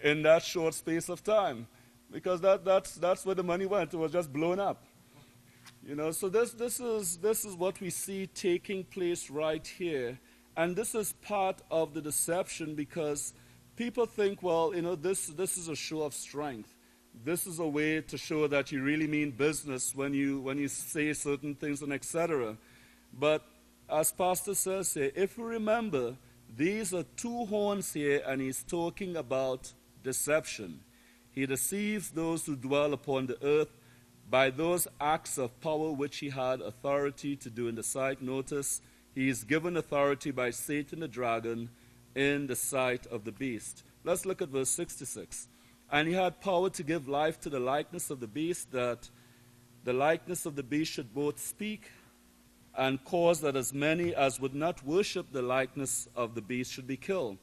in that short space of time. Because that's where the money went. It was just blown up. So this is what we see taking place right here. And this is part of the deception because people think, well, this is a show of strength. This is a way to show that you really mean business when you say certain things and etc. But as Pastor says here, if we remember, these are two horns here, and he's talking about deception. He deceives those who dwell upon the earth by those acts of power which he had authority to do in the sight. Notice, he is given authority by Satan the dragon in the sight of the beast. Let's look at verse 66. And he had power to give life to the likeness of the beast, that the likeness of the beast should both speak and cause that as many as would not worship the likeness of the beast should be killed.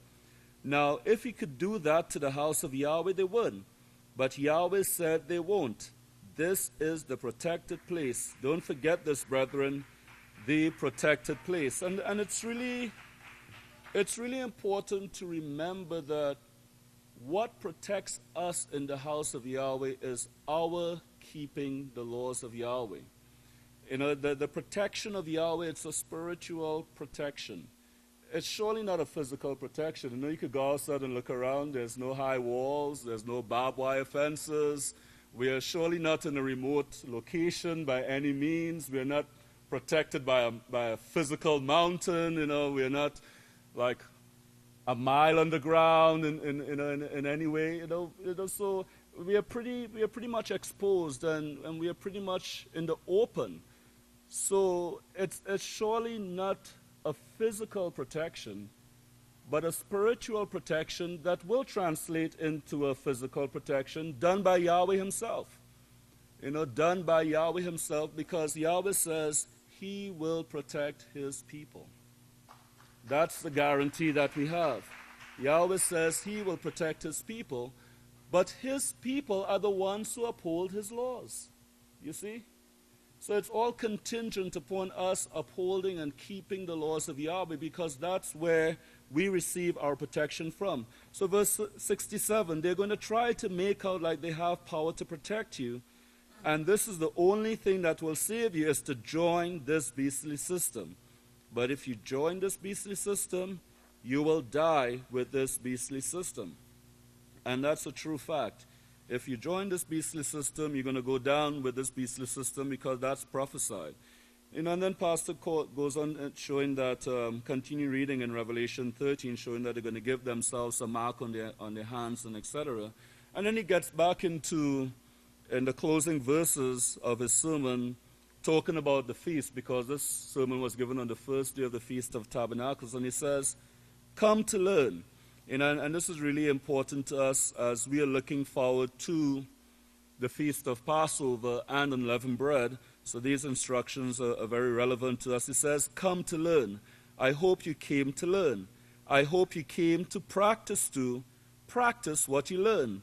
Now, if he could do that to the house of Yahweh, they would. But Yahweh said they won't. This is the protected place. Don't forget this, brethren, the protected place. And it's really important to remember that what protects us in the house of Yahweh is our keeping the laws of Yahweh. The protection of Yahweh, it's a spiritual protection. It's surely not a physical protection. You could go outside and look around. There's no high walls. There's no barbed wire fences. We are surely not in a remote location by any means. We are not protected by a physical mountain. We are not like a mile underground in any way. So we are pretty much exposed, and we are pretty much in the open. So it's surely not a physical protection, but a spiritual protection that will translate into a physical protection done by Yahweh Himself. Done by Yahweh Himself, because Yahweh says He will protect His people. That's the guarantee that we have. Yahweh says He will protect His people, but His people are the ones who uphold His laws. You see? So it's all contingent upon us upholding and keeping the laws of Yahweh, because that's where we receive our protection from. So verse 67, they're going to try to make out like they have power to protect you, and this is the only thing that will save you, is to join this beastly system. But if you join this beastly system, you will die with this beastly system. And that's a true fact. If you join this beastly system, you're going to go down with this beastly system, because that's prophesied. And then Pastor goes on showing that, continue reading in Revelation 13, showing that they're going to give themselves a mark on their hands and etc. And then he gets back into, in the closing verses of his sermon, talking about the feast, because this sermon was given on the first day of the Feast of Tabernacles. And he says, come to learn. And this is really important to us as we are looking forward to the Feast of Passover and unleavened bread. So these instructions are very relevant to us. It says, come to learn. I hope you came to learn. I hope you came to practice what you learn.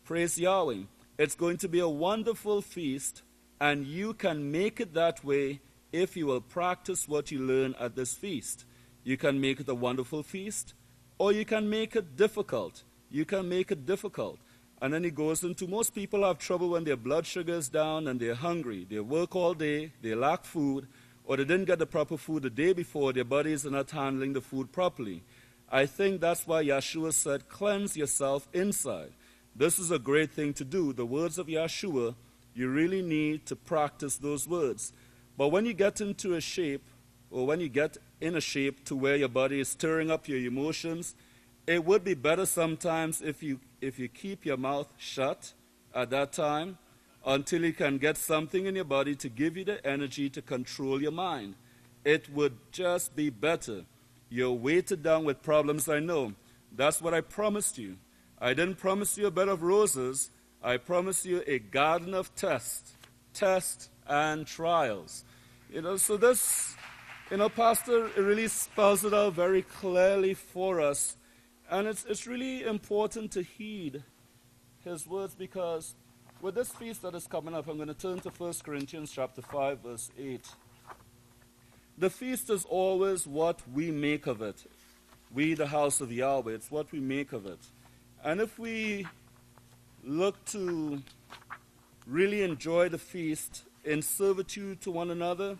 Praise Yahweh. It's going to be a wonderful feast, and you can make it that way if you will practice what you learn at this feast. You can make it a wonderful feast, or you can make it difficult. You can make it difficult. And then he goes into, most people have trouble when their blood sugar is down and they're hungry. They work all day, they lack food, or they didn't get the proper food the day before, their bodies are not handling the food properly. I think that's why Yeshua said, cleanse yourself inside. This is a great thing to do. The words of Yeshua, you really need to practice those words. But when you get into a shape, or when you get in a shape to where your body is stirring up your emotions, it would be better sometimes if you keep your mouth shut at that time until you can get something in your body to give you the energy to control your mind. It would just be better. You're weighted down with problems, I know. That's what I promised you. I didn't promise you a bed of roses. I promised you a garden of tests and trials. So this, Pastor really spells it out very clearly for us. And it's really important to heed his words, because with this feast that is coming up, I'm going to turn to 1 Corinthians chapter 5, verse 8. The feast is always what we make of it. We, the house of Yahweh, it's what we make of it. And if we look to really enjoy the feast in servitude to one another,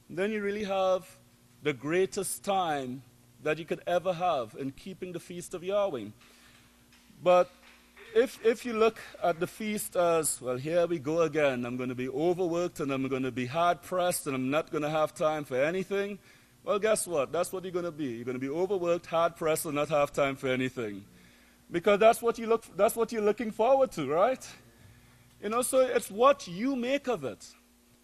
then you really have the greatest time that you could ever have in keeping the feast of Yahweh. But if you look at the feast as, well, here we go again, I'm going to be overworked and I'm going to be hard-pressed and I'm not going to have time for anything, well, guess what? That's what you're going to be. You're going to be overworked, hard-pressed, and not have time for anything. Because that's what you're looking forward to, right? So it's what you make of it.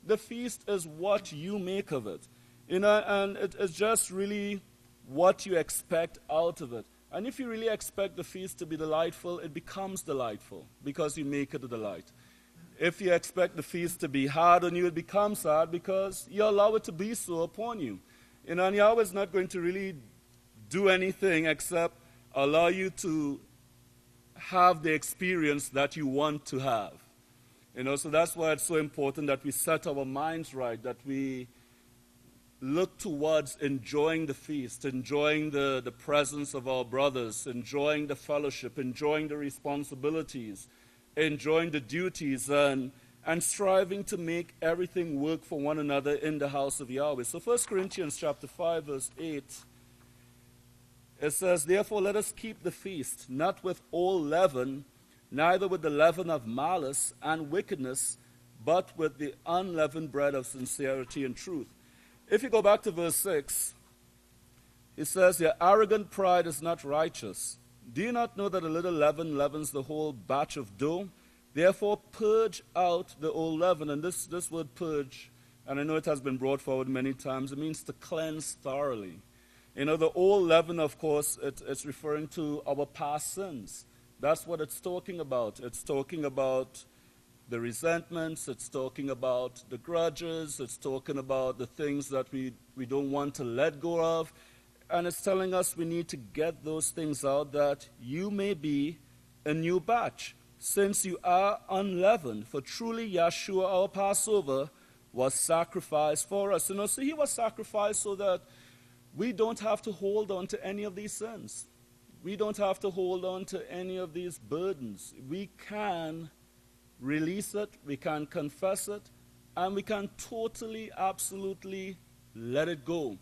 The feast is what you make of it. And it's just really what you expect out of it. And if you really expect the feast to be delightful, it becomes delightful because you make it a delight. If you expect the feast to be hard on you, it becomes hard because you allow it to be so upon you. And Yahweh is not going to really do anything except allow you to have the experience that you want to have. So that's why it's so important that we set our minds right, that we look towards enjoying the feast, enjoying the presence of our brothers, enjoying the fellowship, enjoying the responsibilities, enjoying the duties, and striving to make everything work for one another in the house of Yahweh. So 1 Corinthians chapter 5, verse 8, it says, therefore let us keep the feast, not with old leaven, neither with the leaven of malice and wickedness, but with the unleavened bread of sincerity and truth. If you go back to verse 6, it says, your arrogant pride is not righteous. Do you not know that a little leaven leavens the whole batch of dough? Therefore purge out the old leaven. And this word purge, and I know it has been brought forward many times, it means to cleanse thoroughly. The old leaven, of course, it's referring to our past sins. That's what it's talking about. It's talking about the resentments, it's talking about the grudges, it's talking about the things that we don't want to let go of. And it's telling us we need to get those things out, that you may be a new batch, since you are unleavened. For truly Yeshua, our Passover, was sacrificed for us. So he was sacrificed so that we don't have to hold on to any of these sins. We don't have to hold on to any of these burdens. We can release it, we can confess it, and we can totally, absolutely let it go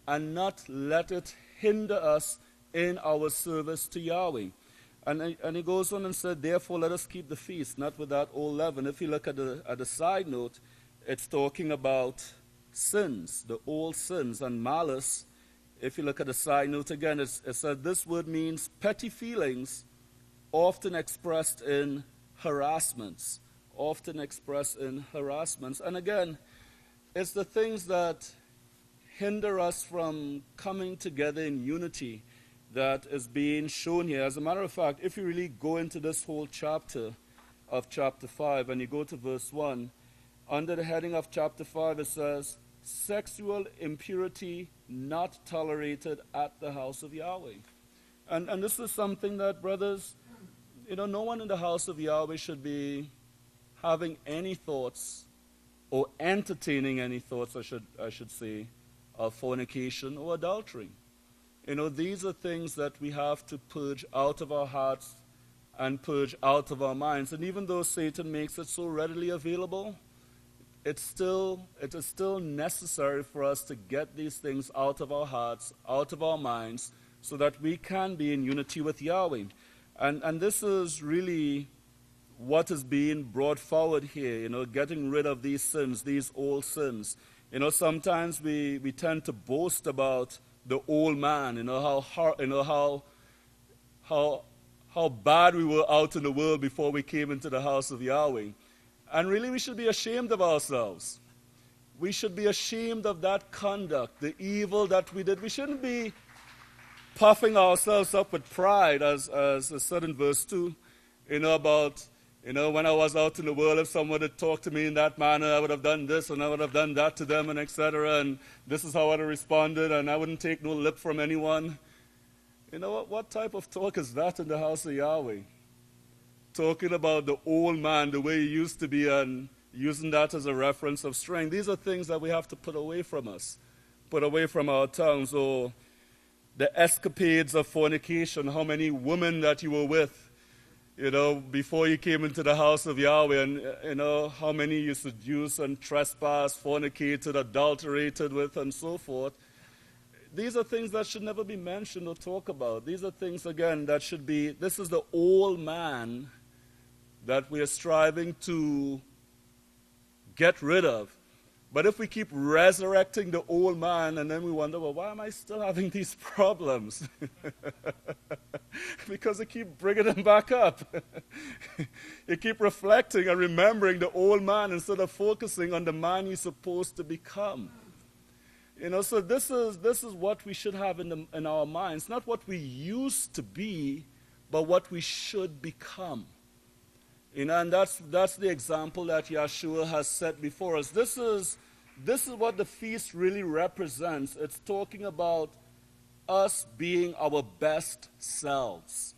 and not let it hinder us in our service to Yahweh. And he goes on and said, therefore let us keep the feast, not with that old leaven. If you look at the side note, it's talking about sins, the old sins, and malice. If you look at the side note again, it said this word means petty feelings often expressed in harassments. Often expressed in harassments. And again, it's the things that hinder us from coming together in unity that is being shown here. As a matter of fact, if you really go into this whole chapter of chapter 5 and you go to verse 1, under the heading of chapter 5 it says, sexual impurity not tolerated at the house of Yahweh. And this is something that, brothers, no one in the house of Yahweh should be having any thoughts or entertaining any thoughts, I should say, of fornication or adultery. These are things that we have to purge out of our hearts and purge out of our minds. And even though Satan makes it so readily available, it is still necessary for us to get these things out of our hearts, out of our minds, so that we can be in unity with Yahweh. And this is really what is being brought forward here, getting rid of these sins, these old sins. Sometimes we tend to boast about the old man, how bad we were out in the world before we came into the house of Yahweh. And really we should be ashamed of ourselves. We should be ashamed of that conduct, the evil that we did. We shouldn't be puffing ourselves up with pride, as is said in verse 2, about, when I was out in the world, if someone had talked to me in that manner, I would have done this and I would have done that to them, and etc. And this is how I would have responded, and I wouldn't take no lip from anyone. What type of talk is that in the house of Yahweh? Talking about the old man, the way he used to be, and using that as a reference of strength. These are things that we have to put away from us, put away from our tongues. Or the escapades of fornication, how many women that you were with, before you came into the house of Yahweh, and, how many you seduced and trespassed, fornicated, adulterated with, and so forth. These are things that should never be mentioned or talked about. These are things, again, that should be, this is the old man that we are striving to get rid of. But if we keep resurrecting the old man, and then we wonder, well, why am I still having these problems? Because I keep bringing them back up. You keep reflecting and remembering the old man instead of focusing on the man you're supposed to become. So this is what we should have in our minds, not what we used to be, but what we should become. And that's the example that Yahshua has set before us. This is what the feast really represents. It's talking about us being our best selves.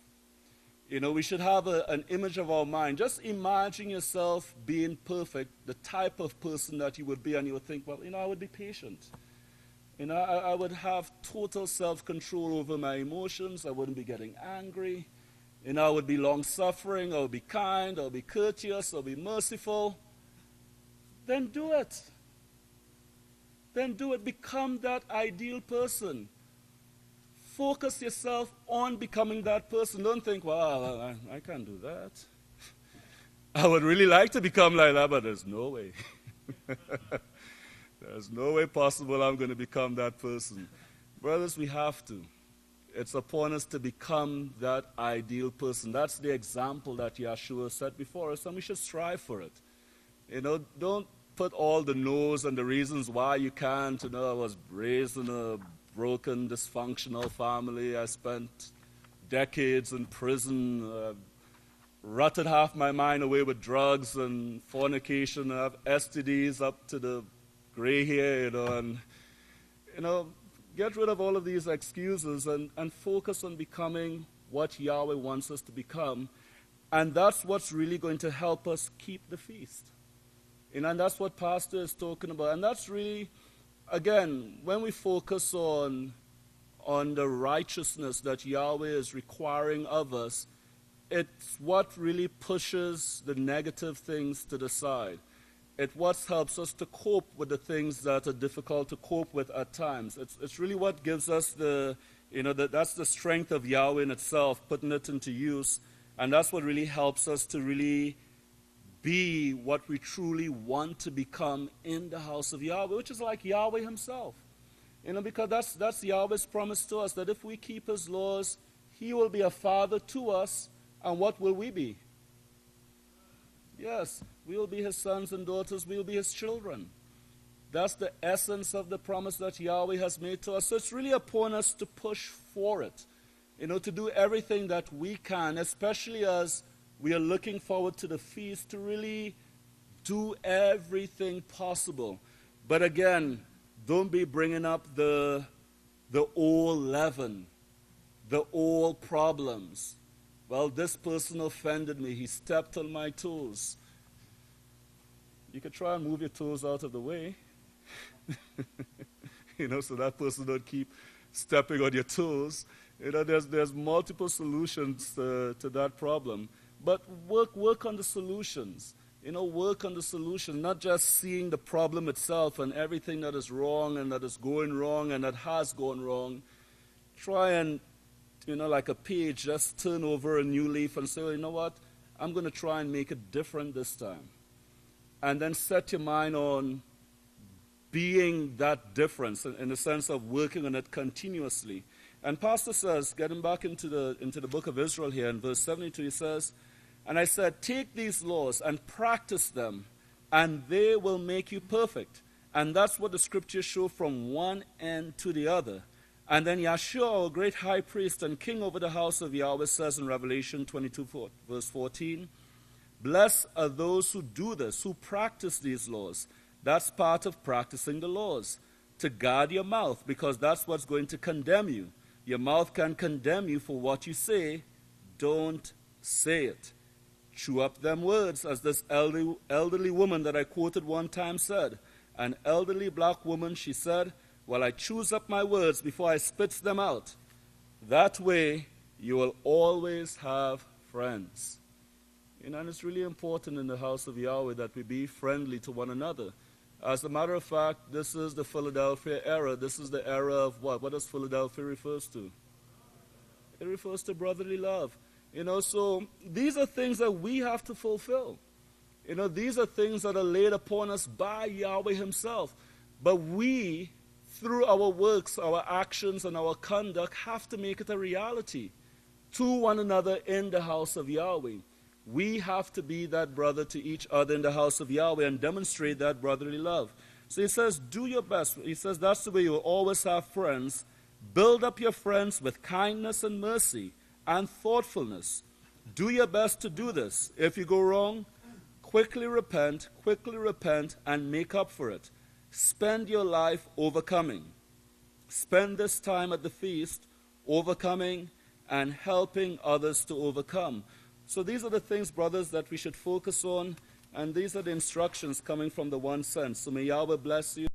We should have an image of our mind. Just imagine yourself being perfect, the type of person that you would be, and you would think, well, I would be patient. I would have total self-control over my emotions. I wouldn't be getting angry. I would be long-suffering. I would be kind. I would be courteous. I would be merciful. Then do it. Then do it. Become that ideal person. Focus yourself on becoming that person. Don't think, well, I can't do that. I would really like to become like that, but there's no way. There's no way possible I'm going to become that person. Brothers, we have to. It's upon us to become that ideal person. That's the example that Yahshua set before us, and we should strive for it. Don't put all the no's and the reasons why you can't. I was raised in a broken, dysfunctional family. I spent decades in prison, rotted half my mind away with drugs and fornication. I have STDs up to the gray hair, and get rid of all of these excuses and focus on becoming what Yahweh wants us to become. And that's what's really going to help us keep the feast. And that's what Pastor is talking about. And that's really, again, when we focus on the righteousness that Yahweh is requiring of us, it's what really pushes the negative things to the side. It's what helps us to cope with the things that are difficult to cope with at times. It's really what gives us that's the strength of Yahweh in itself, putting it into use. And that's what really helps us to really be what we truly want to become in the house of Yahweh, which is like Yahweh Himself. Because that's Yahweh's promise to us, that if we keep His laws, He will be a father to us, and what will we be? Yes, we will be His sons and daughters, we will be His children. That's the essence of the promise that Yahweh has made to us. So it's really upon us to push for it, to do everything that we can, especially as we are looking forward to the feast, to really do everything possible. But again, don't be bringing up the old leaven, the old problems. Well, this person offended me. He stepped on my toes. You could try and move your toes out of the way, so that person don't keep stepping on your toes. There's multiple solutions to that problem. But work on the solutions. Work on the solution, not just seeing the problem itself and everything that is wrong and that is going wrong and that has gone wrong. Try and, like a page, just turn over a new leaf and say, well, you know what? I'm going to try and make it different this time. And then set your mind on being that difference in the sense of working on it continuously. And Pastor says, getting back into the book of Israel here in verse 72, he says, and I said, take these laws and practice them, and they will make you perfect. And that's what the scriptures show from one end to the other. And then Yahshua, our great high priest and king over the house of Yahweh, says in Revelation 22, verse 14, blessed are those who do this, who practice these laws. That's part of practicing the laws, to guard your mouth, because that's what's going to condemn you. Your mouth can condemn you for what you say. Don't say it. Chew up them words, as this elderly woman that I quoted one time said. An elderly black woman, she said, well, I chews up my words before I spits them out. That way, you will always have friends. And it's really important in the house of Yahweh that we be friendly to one another. As a matter of fact, this is the Philadelphia era. This is the era of what? What does Philadelphia refers to? It refers to brotherly love. So these are things that we have to fulfill. These are things that are laid upon us by Yahweh Himself. But we, through our works, our actions, and our conduct, have to make it a reality to one another in the house of Yahweh. We have to be that brother to each other in the house of Yahweh and demonstrate that brotherly love. So he says, do your best. He says that's the way you will always have friends. Build up your friends with kindness and mercy and thoughtfulness. Do your best to do this. If you go wrong, quickly repent, and make up for it. Spend your life overcoming. Spend this time at the feast overcoming and helping others to overcome. So these are the things, brothers, that we should focus on, and these are the instructions coming from the one sense. So may Yahweh bless you.